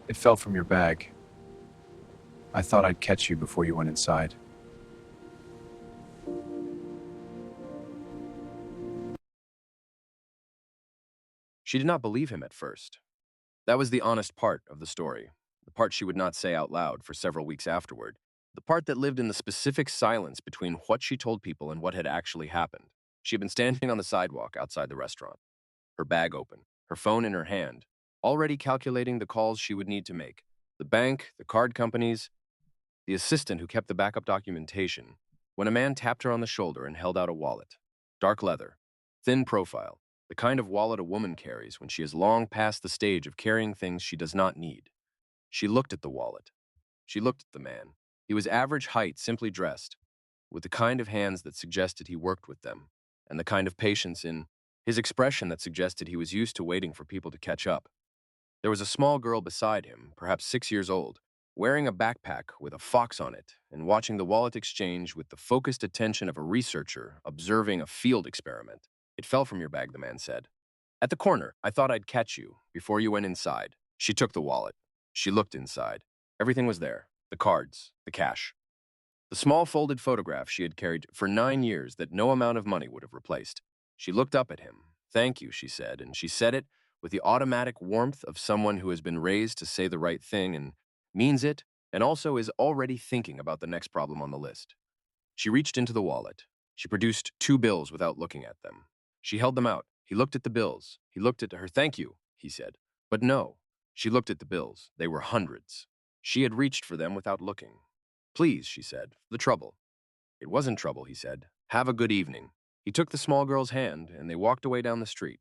It fell from your bag. I thought I'd catch you before you went inside. She did not believe him at first. That was the honest part of the story, the part she would not say out loud for several weeks afterward, the part that lived in the specific silence between what she told people and what had actually happened. She had been standing on the sidewalk outside the restaurant, her bag open, her phone in her hand, already calculating the calls she would need to make. The bank, the card companies, the assistant who kept the backup documentation, when a man tapped her on the shoulder and held out a wallet. Dark leather, thin profile, the kind of wallet a woman carries when she is long past the stage of carrying things she does not need. She looked at the wallet. She looked at the man. He was average height, simply dressed, with the kind of hands that suggested he worked with them, and the kind of patience in his expression that suggested he was used to waiting for people to catch up. There was a small girl beside him, perhaps 6 years old, wearing a backpack with a fox on it and watching the wallet exchange with the focused attention of a researcher observing a field experiment. It fell from your bag, the man said. At the corner, I thought I'd catch you before you went inside. She took the wallet. She looked inside. Everything was there. The cards, the cash. The small folded photograph she had carried for 9 years that no amount of money would have replaced. She looked up at him. Thank you, she said, and she said it with the automatic warmth of someone who has been raised to say the right thing and means it, and also is already thinking about the next problem on the list. She reached into the wallet. She produced 2 bills without looking at them. She held them out. He looked at the bills. He looked at her. Thank you, he said. But no. She looked at the bills. They were hundreds. She had reached for them without looking. Please, she said, the trouble. It wasn't trouble, he said. Have a good evening. He took the small girl's hand, and they walked away down the street.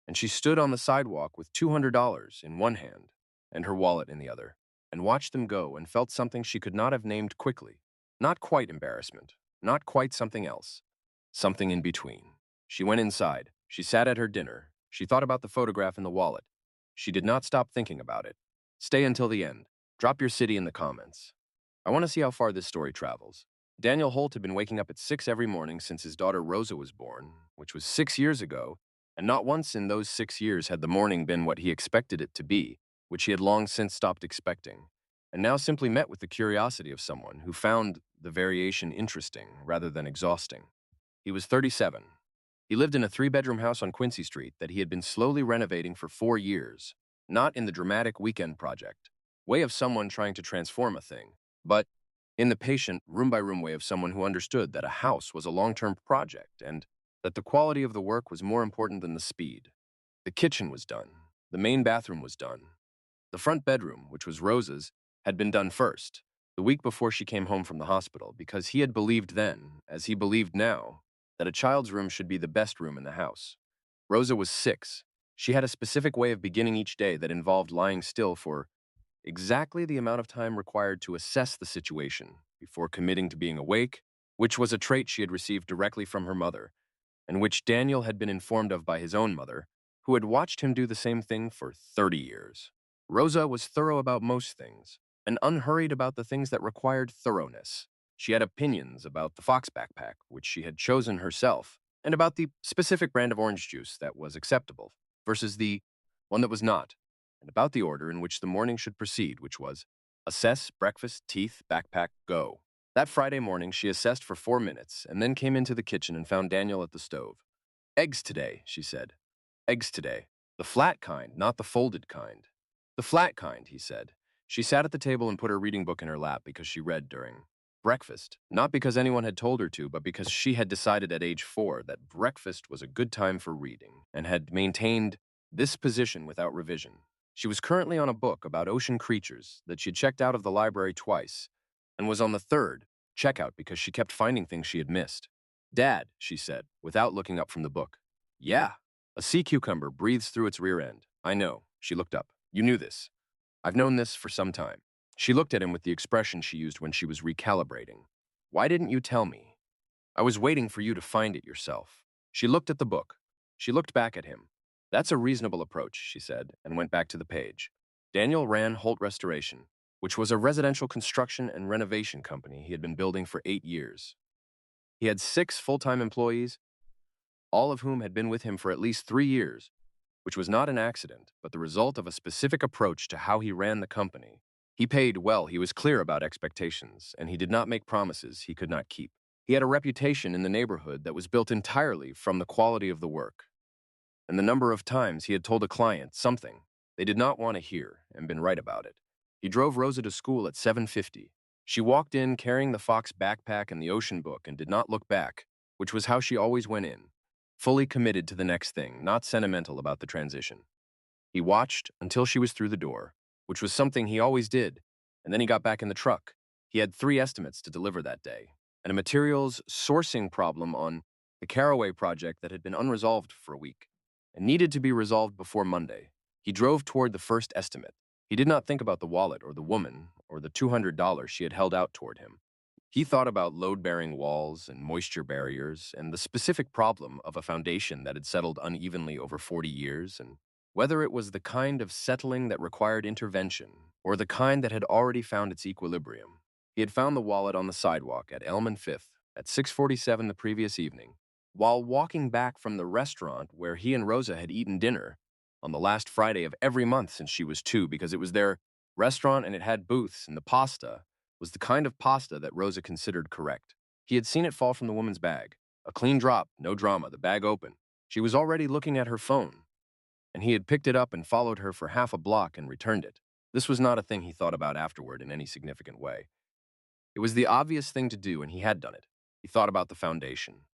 And she stood on the sidewalk with $200 in one hand and her wallet in the other, and watched them go and felt something she could not have named quickly. Not quite embarrassment, not quite something else, something in between. She went inside. She sat at her dinner. She thought about the photograph in the wallet. She did not stop thinking about it. Stay until the end. Drop your city in the comments. I want to see how far this story travels. Daniel Holt had been waking up at 6 every morning since his daughter Rosa was born, which was 6 years ago, and not once in those 6 years had the morning been what he expected it to be, which he had long since stopped expecting, and now simply met with the curiosity of someone who found the variation interesting rather than exhausting. He was 37. He lived in a 3-bedroom house on Quincy Street that he had been slowly renovating for 4 years, not in the dramatic weekend project way of someone trying to transform a thing, but in the patient, room-by-room way of someone who understood that a house was a long-term project and that the quality of the work was more important than the speed. The kitchen was done. The main bathroom was done. The front bedroom, which was Rosa's, had been done first, the week before she came home from the hospital, because he had believed then, as he believed now, that a child's room should be the best room in the house. Rosa was 6. She had a specific way of beginning each day that involved lying still for exactly the amount of time required to assess the situation before committing to being awake, which was a trait she had received directly from her mother, and which Daniel had been informed of by his own mother, who had watched him do the same thing for 30 years. Rosa was thorough about most things, and unhurried about the things that required thoroughness. She had opinions about the Fox backpack, which she had chosen herself, and about the specific brand of orange juice that was acceptable versus the one that was not, and about the order in which the morning should proceed, which was assess, breakfast, teeth, backpack, go. That Friday morning, she assessed for 4 minutes and then came into the kitchen and found Daniel at the stove. Eggs today, she said. Eggs today. The flat kind, not the folded kind. The flat kind, he said. She sat at the table and put her reading book in her lap because she read during breakfast, not because anyone had told her to, but because she had decided at age 4 that breakfast was a good time for reading and had maintained this position without revision. She was currently on a book about ocean creatures that she had checked out of the library twice and was on the third checkout because she kept finding things she had missed. Dad, she said, without looking up from the book. Yeah. A sea cucumber breathes through its rear end. I know. She looked up. You knew this. I've known this for some time. She looked at him with the expression she used when she was recalibrating. Why didn't you tell me? I was waiting for you to find it yourself. She looked at the book. She looked back at him. That's a reasonable approach, she said, and went back to the page. Daniel ran Holt Restoration, which was a residential construction and renovation company he had been building for 8 years. He had 6 full-time employees, all of whom had been with him for at least 3 years, which was not an accident, but the result of a specific approach to how he ran the company. He paid well, he was clear about expectations, and he did not make promises he could not keep. He had a reputation in the neighborhood that was built entirely from the quality of the work, and the number of times he had told a client something they did not want to hear and been right about it. He drove Rosa to school at 7:50. She walked in carrying the Fox backpack and the ocean book and did not look back, which was how she always went in, fully committed to the next thing, not sentimental about the transition. He watched until she was through the door, which was something he always did, and then he got back in the truck. He had 3 estimates to deliver that day, and a materials sourcing problem on the Caraway project that had been unresolved for a week and needed to be resolved before Monday. He drove toward the first estimate. He did not think about the wallet or the woman or the $200 she had held out toward him. He thought about load-bearing walls and moisture barriers and the specific problem of a foundation that had settled unevenly over 40 years and whether it was the kind of settling that required intervention or the kind that had already found its equilibrium. He had found the wallet on the sidewalk at Elm and Fifth at 6:47 the previous evening, while walking back from the restaurant where he and Rosa had eaten dinner on the last Friday of every month since she was 2 because it was their restaurant and it had booths and the pasta was the kind of pasta that Rosa considered correct. He had seen it fall from the woman's bag. A clean drop, no drama, the bag open. She was already looking at her phone, and he had picked it up and followed her for half a block and returned it. This was not a thing he thought about afterward in any significant way. It was the obvious thing to do, and he had done it. He thought about the foundation.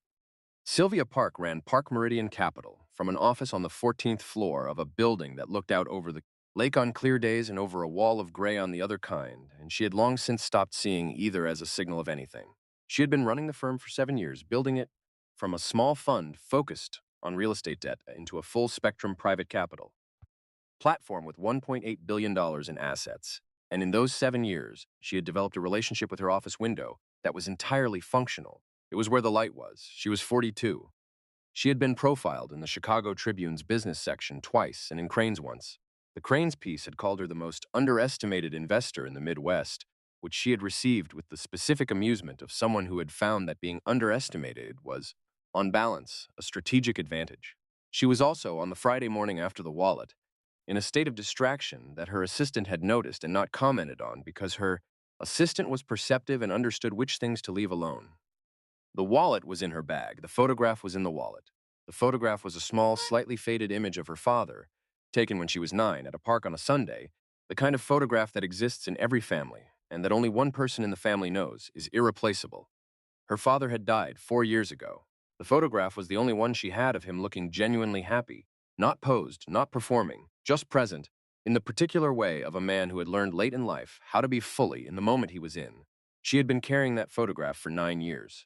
Sylvia Park ran Park Meridian Capital from an office on the 14th floor of a building that looked out over the lake on clear days and over a wall of gray on the other kind, and she had long since stopped seeing either as a signal of anything. She had been running the firm for 7 years, building it from a small fund focused on real estate debt into a full-spectrum private capital platform with $1.8 billion in assets. And in those 7 years, she had developed a relationship with her office window that was entirely functional. It was where the light was. She was 42. She had been profiled in the Chicago Tribune's business section twice and in Crane's once. The Crane's piece had called her the most underestimated investor in the Midwest, which she had received with the specific amusement of someone who had found that being underestimated was, on balance, a strategic advantage. She was also, on the Friday morning after the wallet, in a state of distraction that her assistant had noticed and not commented on because her assistant was perceptive and understood which things to leave alone. The wallet was in her bag. The photograph was in the wallet. The photograph was a small, slightly faded image of her father, taken when she was 9 at a park on a Sunday, the kind of photograph that exists in every family and that only one person in the family knows is irreplaceable. Her father had died 4 years ago. The photograph was the only one she had of him looking genuinely happy, not posed, not performing, just present, in the particular way of a man who had learned late in life how to be fully in the moment he was in. She had been carrying that photograph for 9 years.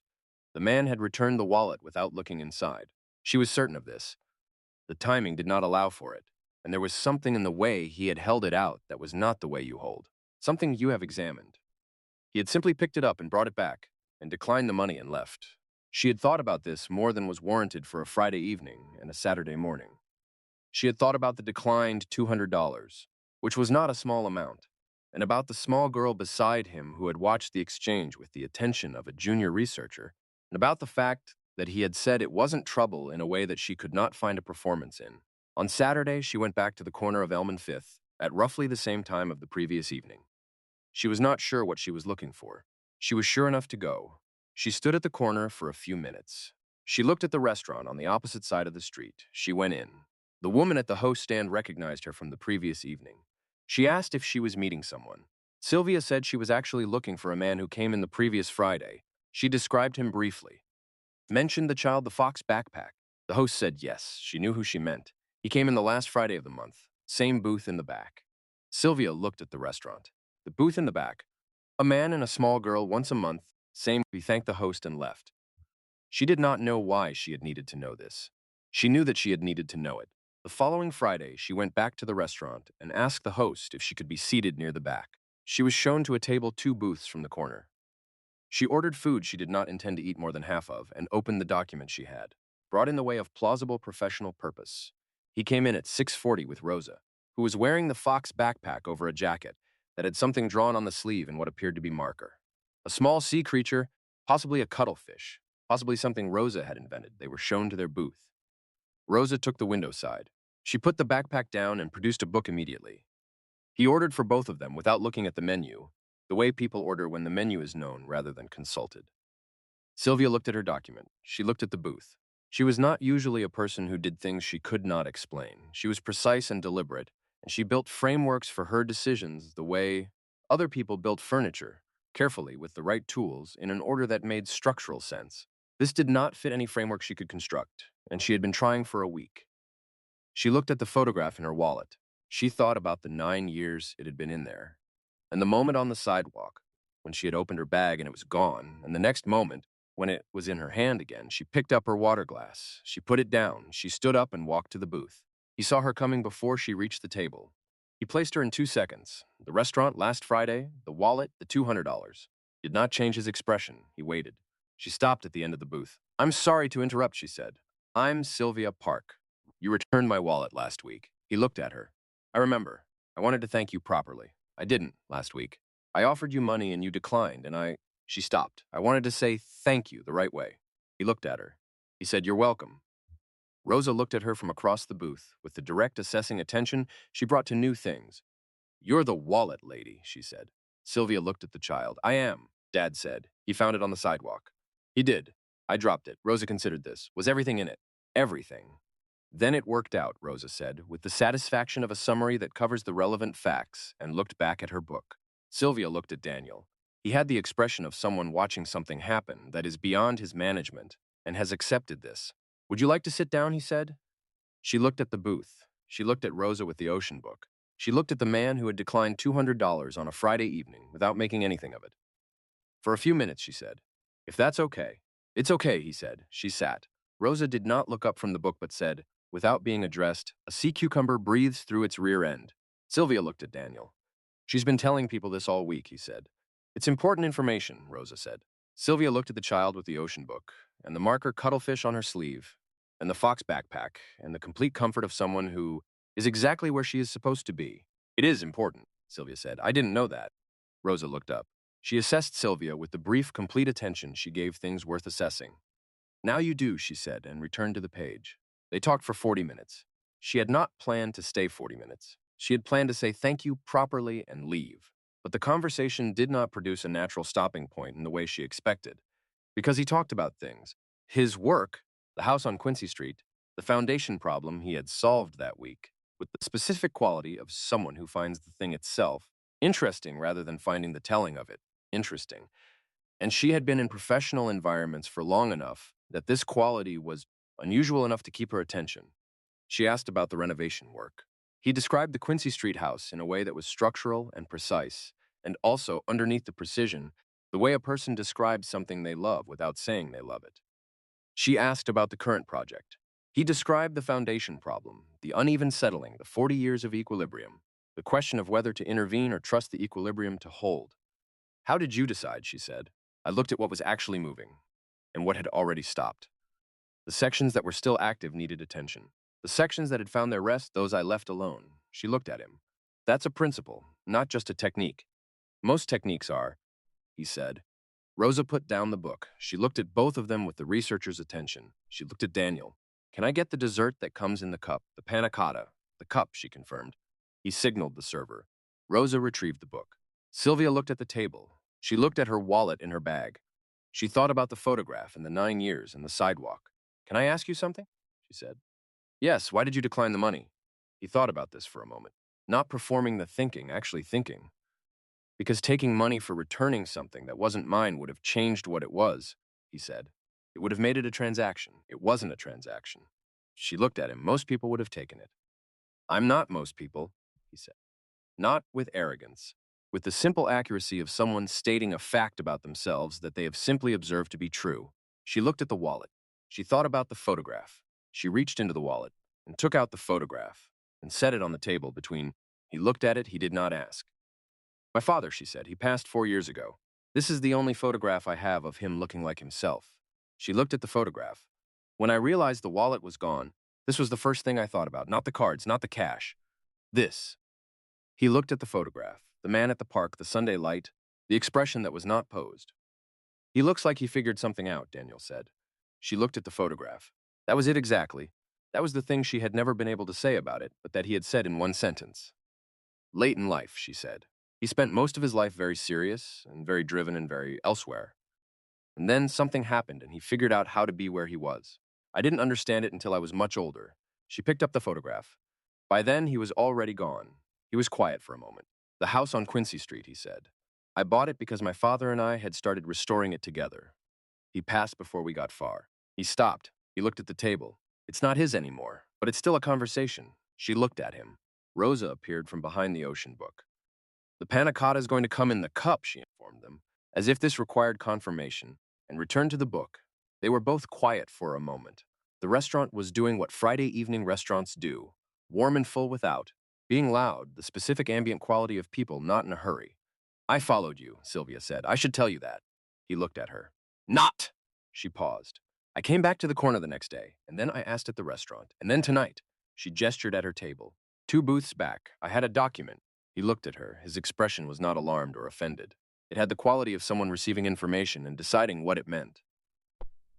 The man had returned the wallet without looking inside. She was certain of this. The timing did not allow for it, and there was something in the way he had held it out that was not the way you hold. Something you have examined. He had simply picked it up and brought it back, and declined the money and left. She had thought about this more than was warranted for a Friday evening and a Saturday morning. She had thought about the declined $200, which was not a small amount, and about the small girl beside him who had watched the exchange with the attention of a junior researcher, and about the fact that he had said it wasn't trouble in a way that she could not find a performance in. On Saturday, she went back to the corner of Elm and Fifth at roughly the same time of the previous evening. She was not sure what she was looking for. She was sure enough to go. She stood at the corner for a few minutes. She looked at the restaurant on the opposite side of the street. She went in. The woman at the host stand recognized her from the previous evening. She asked if she was meeting someone. Sylvia said she was actually looking for a man who came in the previous Friday. She described him briefly. Mentioned the child the Fox backpack. The host said yes, she knew who she meant. He came in the last Friday of the month. Same booth in the back. Sylvia looked at the restaurant. The booth in the back. A man and a small girl once a month. Same. He thanked the host and left. She did not know why she had needed to know this. She knew that she had needed to know it. The following Friday, she went back to the restaurant and asked the host if she could be seated near the back. She was shown to a table 2 booths from the corner. She ordered food she did not intend to eat more than half of and opened the document she had, brought in the way of plausible professional purpose. He came in at 6:40 with Rosa, who was wearing the Fox backpack over a jacket that had something drawn on the sleeve in what appeared to be marker. A small sea creature, possibly a cuttlefish, possibly something Rosa had invented. They were shown to their booth. Rosa took the window side. She put the backpack down and produced a book immediately. He ordered for both of them without looking at the menu, the way people order when the menu is known rather than consulted. Sylvia looked at her document. She looked at the booth. She was not usually a person who did things she could not explain. She was precise and deliberate, and she built frameworks for her decisions the way other people built furniture, carefully with the right tools in an order that made structural sense. This did not fit any framework she could construct, and she had been trying for a week. She looked at the photograph in her wallet. She thought about the 9 years it had been in there, and the moment on the sidewalk when she had opened her bag and it was gone, and the next moment when it was in her hand again. She picked up her water glass. She put it down. She stood up and walked to the booth. He saw her coming before she reached the table. He placed her in 2 seconds. The restaurant last Friday, the wallet, the $200. Did not change his expression. He waited. She stopped at the end of the booth. "I'm sorry to interrupt," she said. "I'm Sylvia Park. You returned my wallet last week." He looked at her. "I remember. I wanted to thank you properly. I didn't last week. I offered you money and you declined, and I—" She stopped. "I wanted to say thank you the right way." He looked at her. He said, "You're welcome." Rosa looked at her from across the booth. With the direct, assessing attention she brought to new things. "You're the wallet lady," she said. Sylvia looked at the child. "I am," Dad said. "He found it on the sidewalk." "He did. I dropped it." Rosa considered this. "Was everything in it?" "Everything." "Then it worked out," Rosa said, with the satisfaction of a summary that covers the relevant facts, and looked back at her book. Sylvia looked at Daniel. He had the expression of someone watching something happen that is beyond his management and has accepted this. "Would you like to sit down?" he said. She looked at the booth. She looked at Rosa with the ocean book. She looked at the man who had declined $200 on a Friday evening without making anything of it. "For a few minutes," she said. "If that's okay." "It's okay," he said. She sat. Rosa did not look up from the book but said, without being addressed, "A sea cucumber breathes through its rear end." Sylvia looked at Daniel. "She's been telling people this all week," he said. "It's important information," Rosa said. Sylvia looked at the child with the ocean book, and the marker cuttlefish on her sleeve, and the fox backpack, and the complete comfort of someone who is exactly where she is supposed to be. "It is important," Sylvia said. "I didn't know that." Rosa looked up. She assessed Sylvia with the brief, complete attention she gave things worth assessing. "Now you do," she said, and returned to the page. They talked for 40 minutes. She had not planned to stay 40 minutes. She had planned to say thank you properly and leave. But the conversation did not produce a natural stopping point in the way she expected, because he talked about things. His work, the house on Quincy Street, the foundation problem he had solved that week, with the specific quality of someone who finds the thing itself interesting rather than finding the telling of it interesting. And she had been in professional environments for long enough that this quality was unusual enough to keep her attention. She asked about the renovation work. He described the Quincy Street house in a way that was structural and precise, and also, underneath the precision, the way a person describes something they love without saying they love it. She asked about the current project. He described the foundation problem, the uneven settling, the 40 years of equilibrium, the question of whether to intervene or trust the equilibrium to hold. "How did you decide?" she said. "I looked at what was actually moving and what had already stopped. The sections that were still active needed attention. The sections that had found their rest, those I left alone." She looked at him. "That's a principle, not just a technique." "Most techniques are," he said. Rosa put down the book. She looked at both of them with the researcher's attention. She looked at Daniel. "Can I get the dessert that comes in the cup? The panna cotta." "The cup," she confirmed. He signaled the server. Rosa retrieved the book. Sylvia looked at the table. She looked at her wallet in her bag. She thought about the photograph and the 9 years and the sidewalk. "Can I ask you something?" she said. "Yes, why did you decline the money?" He thought about this for a moment. Not performing the thinking, actually thinking. "Because taking money for returning something that wasn't mine would have changed what it was," he said. "It would have made it a transaction. It wasn't a transaction." She looked at him. "Most people would have taken it." "I'm not most people," he said. Not with arrogance, with the simple accuracy of someone stating a fact about themselves that they have simply observed to be true. She looked at the wallet. She thought about the photograph. She reached into the wallet and took out the photograph and set it on the table between. He looked at it. He did not ask. "My father," she said. "He passed 4 years ago. This is the only photograph I have of him looking like himself." She looked at the photograph. "When I realized the wallet was gone, this was the first thing I thought about. Not the cards, not the cash. This." He looked at the photograph, the man at the park, the Sunday light, the expression that was not posed. "He looks like he figured something out," Daniel said. She looked at the photograph. "That was it exactly. That was the thing she had never been able to say about it, but that he had said in one sentence. Late in life, she said. He spent most of his life very serious and very driven and very elsewhere. And then something happened and he figured out how to be where he was. I didn't understand it until I was much older. She picked up the photograph. By then, he was already gone. He was quiet for a moment. The house on Quincy Street, he said. I bought it because my father and I had started restoring it together. He passed before we got far. He stopped. He looked at the table. It's not his anymore, but it's still a conversation. She looked at him. Rosa appeared from behind the ocean book. The panna cotta is going to come in the cup, she informed them, as if this required confirmation, and returned to the book. They were both quiet for a moment. The restaurant was doing what Friday evening restaurants do, warm and full without, being loud, the specific ambient quality of people not in a hurry. I followed you, Sylvia said. I should tell you that. He looked at her. Not! She paused. I came back to the corner the next day, and then I asked at the restaurant, and then tonight. She gestured at her table. 2 booths back, I had a document. He looked at her. His expression was not alarmed or offended. It had the quality of someone receiving information and deciding what it meant.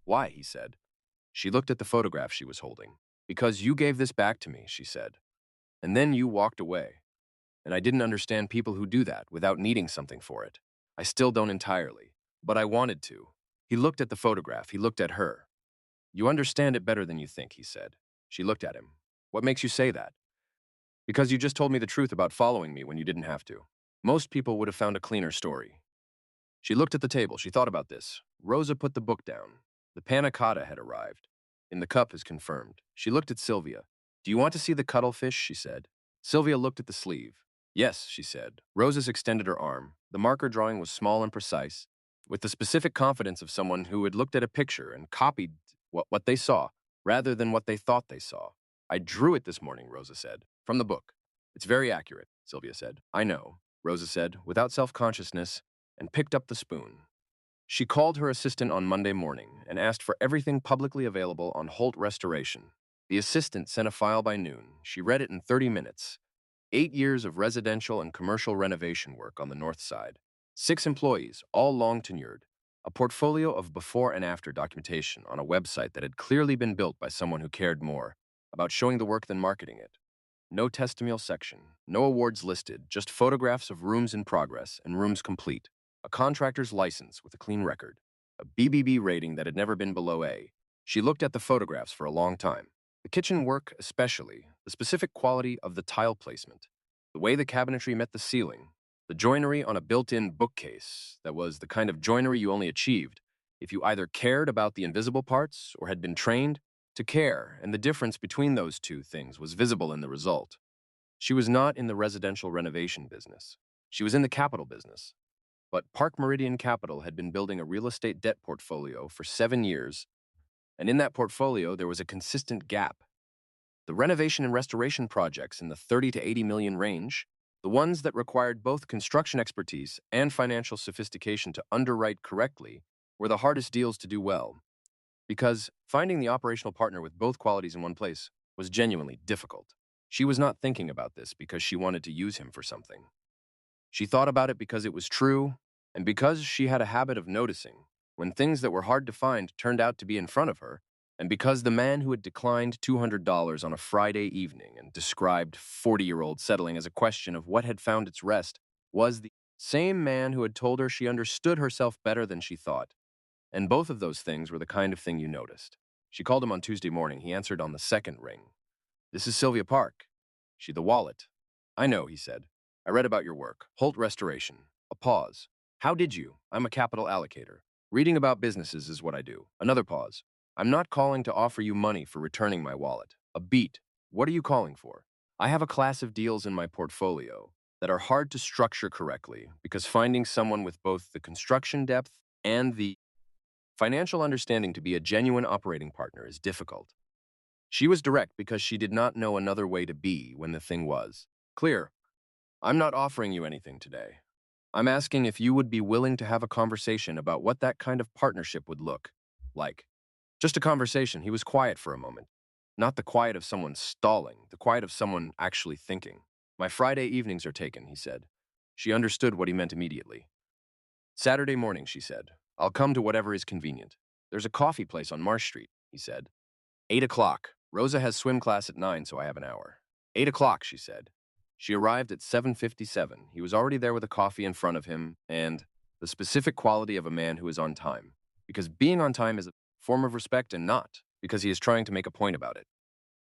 Why, he said. She looked at the photograph she was holding. Because you gave this back to me, she said. And then you walked away. And I didn't understand people who do that without needing something for it. I still don't entirely. But I wanted to. He looked at the photograph. He looked at her. You understand it better than you think, he said. She looked at him. What makes you say that? Because you just told me the truth about following me when you didn't have to. Most people would have found a cleaner story. She looked at the table. She thought about this. Rosa put the book down. The panna cotta had arrived. In the cup is confirmed. She looked at Sylvia. Do you want to see the cuttlefish? She said. Sylvia looked at the sleeve. Yes, she said. Rosa's extended her arm. The marker drawing was small and precise, with the specific confidence of someone who had looked at a picture and copied what they saw, rather than what they thought they saw. I drew it this morning, Rosa said. From the book. It's very accurate, Sylvia said. I know, Rosa said, without self-consciousness, and picked up the spoon. She called her assistant on Monday morning and asked for everything publicly available on Holt Restoration. The assistant sent a file by noon. She read it in 30 minutes. 8 years of residential and commercial renovation work on the north side. 6 employees, all long tenured. A portfolio of before and after documentation on a website that had clearly been built by someone who cared more about showing the work than marketing it. No testimonial section, no awards listed, just photographs of rooms in progress and rooms complete. A contractor's license with a clean record. A BBB rating that had never been below A. She looked at the photographs for a long time. The kitchen work especially, the specific quality of the tile placement, the way the cabinetry met the ceiling, the joinery on a built-in bookcase that was the kind of joinery you only achieved if you either cared about the invisible parts or had been trained to care, and the difference between those two things was visible in the result. She was not in the residential renovation business. She was in the capital business. But Park Meridian Capital had been building a real estate debt portfolio for 7 years, and in that portfolio there was a consistent gap. The renovation and restoration projects in the 30 to 80 million range, the ones that required both construction expertise and financial sophistication to underwrite correctly, were the hardest deals to do well, because finding the operational partner with both qualities in one place was genuinely difficult. She was not thinking about this because she wanted to use him for something. She thought about it because it was true, and because she had a habit of noticing when things that were hard to find turned out to be in front of her, and because the man who had declined $200 on a Friday evening and described 40-year-old settling as a question of what had found its rest was the same man who had told her she understood herself better than she thought. And both of those things were the kind of thing you noticed. She called him on Tuesday morning. He answered on the second ring. This is Sylvia Park. She the wallet. I know, he said. I read about your work. Holt Restoration. A pause. How did you? I'm a capital allocator. Reading about businesses is what I do. Another pause. I'm not calling to offer you money for returning my wallet. A beat. What are you calling for? I have a class of deals in my portfolio that are hard to structure correctly because finding someone with both the construction depth and the financial understanding to be a genuine operating partner is difficult. She was direct because she did not know another way to be when the thing was clear. I'm not offering you anything today. I'm asking if you would be willing to have a conversation about what that kind of partnership would look like. Just a conversation. He was quiet for a moment. Not the quiet of someone stalling, the quiet of someone actually thinking. My Friday evenings are taken, he said. She understood what he meant immediately. Saturday morning, she said. I'll come to whatever is convenient. There's a coffee place on Marsh Street, he said. 8 o'clock. Rosa has swim class at 9, so I have an hour. 8 o'clock, she said. She arrived at 7:57. He was already there with a coffee in front of him and the specific quality of a man who is on time. Because being on time is a form of respect and not because he is trying to make a point about it.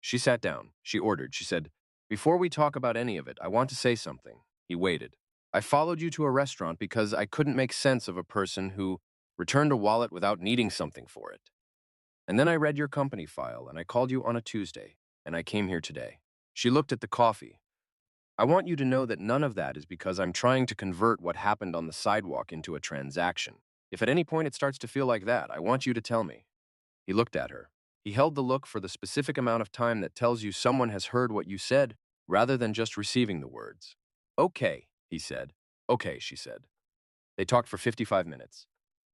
She sat down. She ordered. She said, "Before we talk about any of it, I want to say something." He waited. "I followed you to a restaurant because I couldn't make sense of a person who returned a wallet without needing something for it. And then I read your company file, and I called you on a Tuesday, and I came here today." She looked at the coffee. "I want you to know that none of that is because I'm trying to convert what happened on the sidewalk into a transaction. If at any point it starts to feel like that, I want you to tell me." He looked at her. He held the look for the specific amount of time that tells you someone has heard what you said, rather than just receiving the words. "Okay," he said. "Okay," she said. They talked for 55 minutes.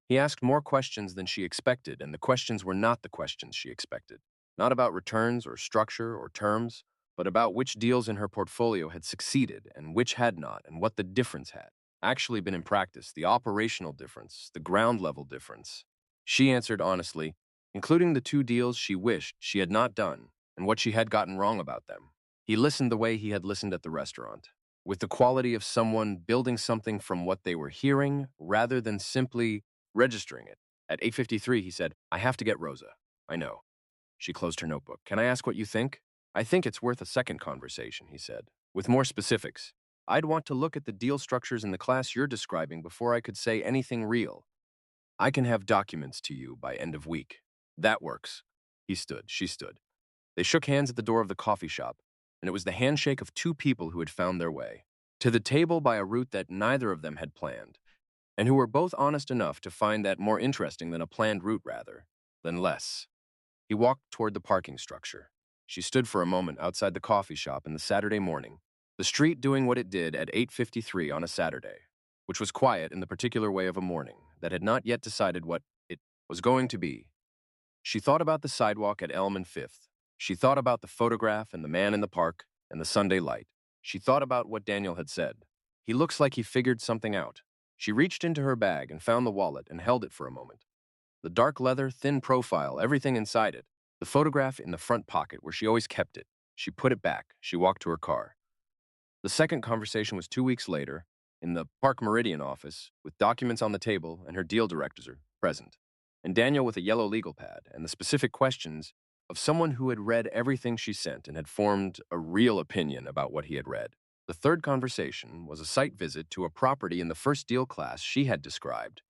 He asked more questions than she expected, and the questions were not the questions she expected. Not about returns or structure or terms, but about which deals in her portfolio had succeeded and which had not, and what the difference had actually been in practice, the operational difference, the ground level difference. She answered honestly, including the 2 deals she wished she had not done and what she had gotten wrong about them. He listened the way he had listened at the restaurant, with the quality of someone building something from what they were hearing rather than simply registering it. At 8:53, he said, "I have to get Rosa." "I know." She closed her notebook. "Can I ask what you think?" "I think it's worth a second conversation," he said, with more specifics. "I'd want to look at the deal structures in the class you're describing before I could say anything real. I can have documents to you by end of week." "That works." He stood. She stood. They shook hands at the door of the coffee shop, and it was the handshake of 2 people who had found their way to the table by a route that neither of them had planned, and who were both honest enough to find that more interesting than a planned route rather than less. He walked toward the parking structure. She stood for a moment outside the coffee shop in the Saturday morning, the street doing what it did at 8:53 on a Saturday, which was quiet in the particular way of a morning that had not yet decided what it was going to be. She thought about the sidewalk at Elm and Fifth. She thought about the photograph and the man in the park and the Sunday light. She thought about what Daniel had said. "He looks like he figured something out." She reached into her bag and found the wallet and held it for a moment. The dark leather, thin profile, everything inside it. The photograph in the front pocket where she always kept it. She put it back. She walked to her car. The second conversation was 2 weeks later in the Park Meridian office with documents on the table and her deal director present, and Daniel with a yellow legal pad and the specific questions of someone who had read everything she sent and had formed a real opinion about what he had read. The third conversation was a site visit to a property in the first deal class she had described,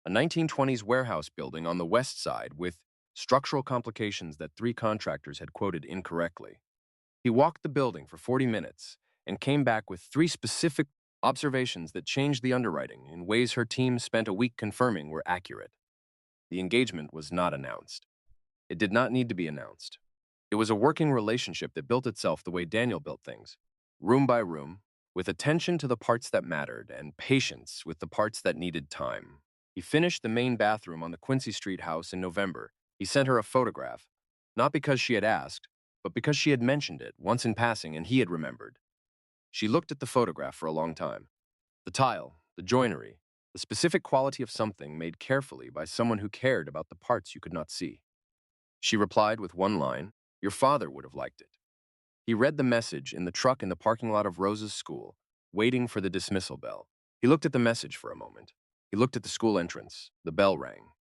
a 1920s warehouse building on the west side with structural complications that 3 contractors had quoted incorrectly. He walked the building for 40 minutes and came back with 3 specific observations that changed the underwriting in ways her team spent a week confirming were accurate. The engagement was not announced. It did not need to be announced. It was a working relationship that built itself the way Daniel built things, room by room, with attention to the parts that mattered and patience with the parts that needed time. He finished the main bathroom on the Quincy Street house in November. He sent her a photograph, not because she had asked, but because she had mentioned it once in passing and he had remembered. She looked at the photograph for a long time. The tile, the joinery, the specific quality of something made carefully by someone who cared about the parts you could not see. She replied with one line, "Your father would have liked it." He read the message in the truck in the parking lot of Rosa's school, waiting for the dismissal bell. He looked at the message for a moment. He looked at the school entrance. The bell rang.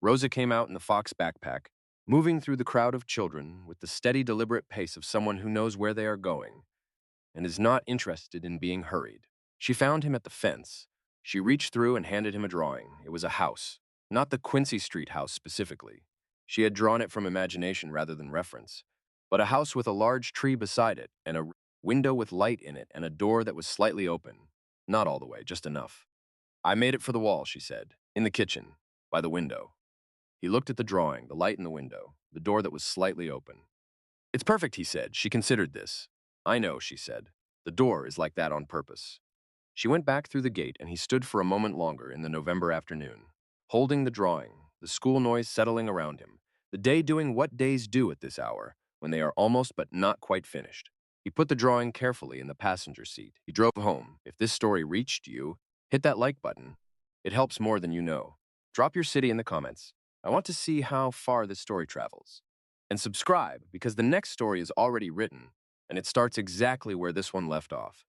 Rosa came out in the Fox backpack, moving through the crowd of children with the steady, deliberate pace of someone who knows where they are going and is not interested in being hurried. She found him at the fence. She reached through and handed him a drawing. It was a house, not the Quincy Street house specifically. She had drawn it from imagination rather than reference, but a house with a large tree beside it and a window with light in it and a door that was slightly open. Not all the way, just enough. "I made it for the wall," she said, "in the kitchen, by the window." He looked at the drawing, the light in the window, the door that was slightly open. "It's perfect," he said. She considered this. "I know," she said. "The door is like that on purpose." She went back through the gate, and he stood for a moment longer in the November afternoon, holding the drawing, the school noise settling around him, the day doing what days do at this hour, when they are almost but not quite finished. He put the drawing carefully in the passenger seat. He drove home. If this story reached you, hit that like button. It helps more than you know. Drop your city in the comments. I want to see how far this story travels. And subscribe because the next story is already written and it starts exactly where this one left off.